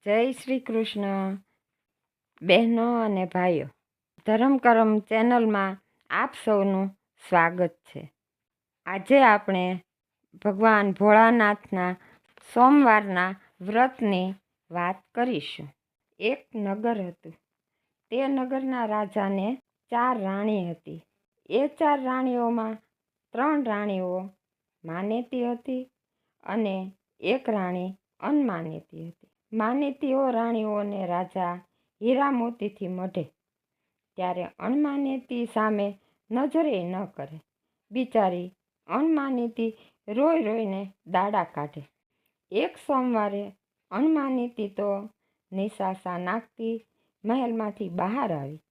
જય શ્રી કૃષ્ણ બહેનો અને ભાઈઓ, ધર્મ કરમ ચેનલમાં આપ સૌનું સ્વાગત છે. આજે આપણે ભગવાન ભોળાનાથના સોમવારના વ્રતની વાત કરીશું. એક નગર હતું. તે નગરના રાજાને 4 રાણી હતી. એ 4 રાણીઓમાં 3 રાણીઓ માનેતી હતી અને એક રાણી અનમાનેતી હતી. માનેતીઓ રાણીઓને રાજા હીરા મોતીથી મઢે ત્યારે અણમાનેતી સામે નજરે ન કરે. બિચારી અણમાનેતી રોઈ રોઈને દાડા કાઢે. એક સોમવારે અણમાનેતી તો નિશાસા નાખતી મહેલમાંથી બહાર આવી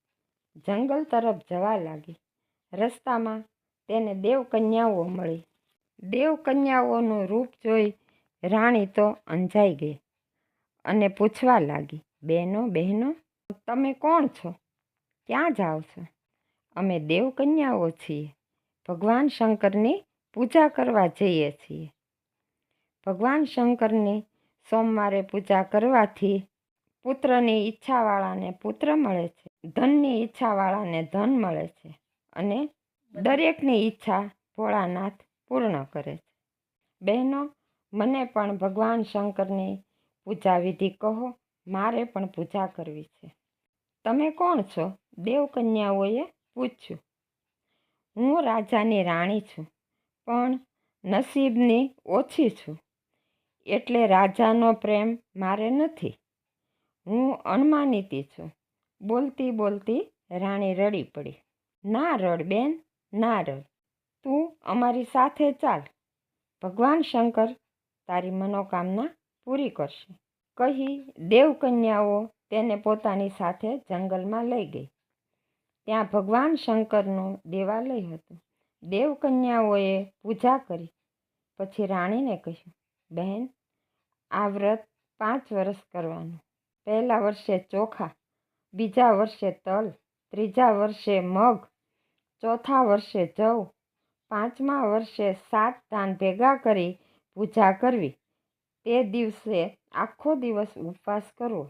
જંગલ તરફ જવા લાગી. રસ્તામાં તેને દેવકન્યાઓ મળી. દેવકન્યાઓનું રૂપ જોઈ રાણી તો અંજાઈ ગઈ અને પૂછવા લાગી, બહેનો બહેનો, તમે કોણ છો? ક્યાં જાઓ છો? અમે દેવકન્યાઓ છીએ. ભગવાન શંકરની પૂજા કરવા જઈએ છીએ. ભગવાન શંકરની સોમવારે પૂજા કરવાથી પુત્રની ઈચ્છાવાળાને પુત્ર મળે છે, ધનની ઈચ્છાવાળાને ધન મળે છે અને દરેકની ઈચ્છા ભોળાનાથ પૂર્ણ કરે છે. બહેનો, મને પણ ભગવાન શંકરની પૂજા વિધિ કહો, મારે પણ પૂજા કરવી છે. તમે કોણ છો? દેવકન્યાઓએ પૂછ્યું. હું રાજાની રાણી છું, પણ નસીબની ઓછી છું, એટલે રાજાનો પ્રેમ મારે નથી. હું અણમાનીતી છું. બોલતી બોલતી રાણી રડી પડી. ના રડ બેન, ના રડ. તું અમારી સાથે ચાલ. ભગવાન શંકર તારી મનોકામના પૂરી કરશે, કહી દેવકન્યાઓ તેને પોતાની સાથે જંગલમાં લઈ ગઈ. ત્યાં ભગવાન શંકરનું દેવાલય હતું. દેવકન્યાઓએ પૂજા કરી. પછી રાણીને કહ્યું, બહેન, આ વ્રત 5 વર્ષ કરવાનું. પહેલા વર્ષે ચોખા, બીજા વર્ષે તલ, ત્રીજા વર્ષે મગ, ચોથા વર્ષે જવ, 5મા વર્ષે 7 ધાન ભેગા કરી પૂજા કરવી. તે દિવસે આખો દિવસ ઉપવાસ કરવો,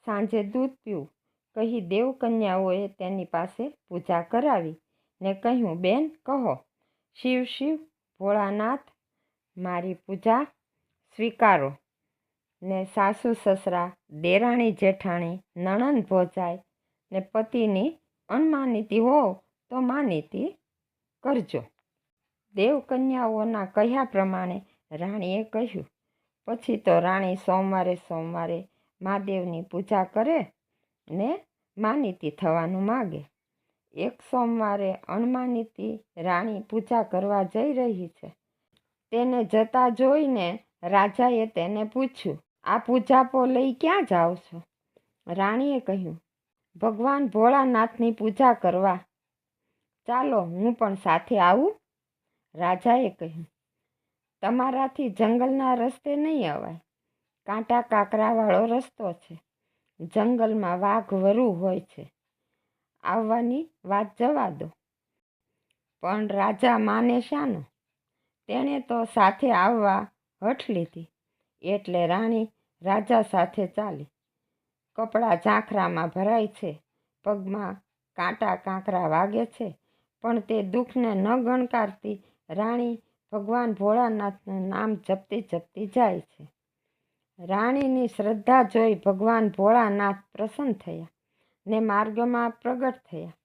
સાંજે દૂધ પીવું, કહી દેવકન્યાઓએ તેની પાસે પૂજા કરાવી ને કહ્યું, બેન કહો, શિવ શિવ ભોળાનાથ, મારી પૂજા સ્વીકારો. ને સાસુ સસરા, દેરાણી જેઠાણી, નણંદ ભોજાઈ ને પતિની અણમાનીતી હોવ તો માનીતી કરજો. દેવકન્યાઓના કહ્યા પ્રમાણે રાણીએ કહ્યું. પછી તો રાણી સોમવારે મહાદેવની પૂજા કરે ને માનીતી થવાનું માગે. એક સોમવારે અણમાનીતી રાણી પૂજા કરવા જઈ રહી છે. તેને જતા જોઈને રાજાએ તેને પૂછ્યું, આ પૂજાપો લઈ ક્યાં જાઓ છો? રાણીએ કહ્યું, ભગવાન ભોળાનાથની પૂજા કરવા. ચાલો, હું પણ સાથે આવું? રાજાએ કહ્યું, તમારાથી જંગલના રસ્તે નહીં અવાય. કાંટા કાંકરાવાળો રસ્તો છે. જંગલમાં વાઘ વરુ હોય છે. આવવાની વાત જવા દો. પણ રાજા માને શાનો? તેણે તો સાથે આવવા હઠ લીધી. એટલે રાણી રાજા સાથે ચાલી. કપડાં ઝાંખરામાં ભરાય છે, પગમાં કાંટા કાંકરા વાગે છે, પણ તે દુઃખને ન ગણકારતી રાણી ભગવાન ભોળાનાથનું નામ જપતી જપતી જાય છે. રાણીની શ્રદ્ધા જોઈ ભગવાન ભોળાનાથ પ્રસન્ન થયા ને માર્ગમાં પ્રગટ થયા.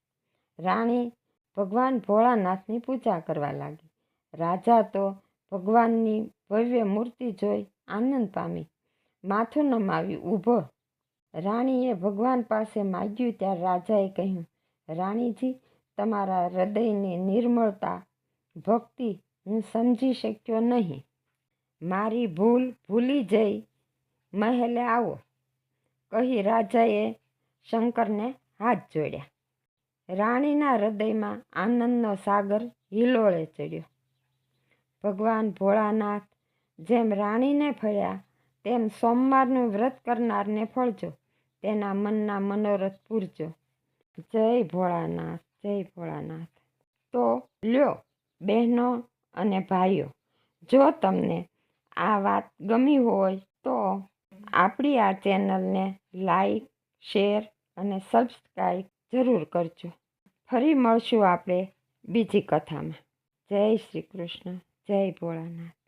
રાણી ભગવાન ભોળાનાથની પૂજા કરવા લાગી. રાજા તો ભગવાનની ભવ્ય મૂર્તિ જોઈ આનંદ પામી માથું નમાવી ઊભો. રાણીએ ભગવાન પાસે માગ્યું ત્યારે રાજાએ કહ્યું, રાણીજી, તમારા હૃદયની નિર્મળતા, ભક્તિ હું સમજી શક્યો નહીં. મારી ભૂલ ભૂલી જઈ મહેલે આવો, કહી રાજાએ શંકરને હાથ જોડ્યા. રાણીના હૃદયમાં આનંદનો સાગર હિલોળે ચડ્યો. ભગવાન ભોળાનાથ જેમ રાણીને ફળ્યા તેમ સોમવારનું વ્રત કરનારને ફળજો, તેના મનના મનોરથ પૂરજો. જય ભોળાનાથ, જય ભોળાનાથ. તો લ્યો બહેનો અને ભાઈઓ, જો તમને આ વાત ગમી હોય તો આપણી આ ચેનલને લાઈક, શેર અને સબસ્ક્રાઈબ જરૂર કરજો. ફરી મળશું આપણે બીજી કથામાં. જય શ્રી કૃષ્ણ, જય ભોળાનાથ.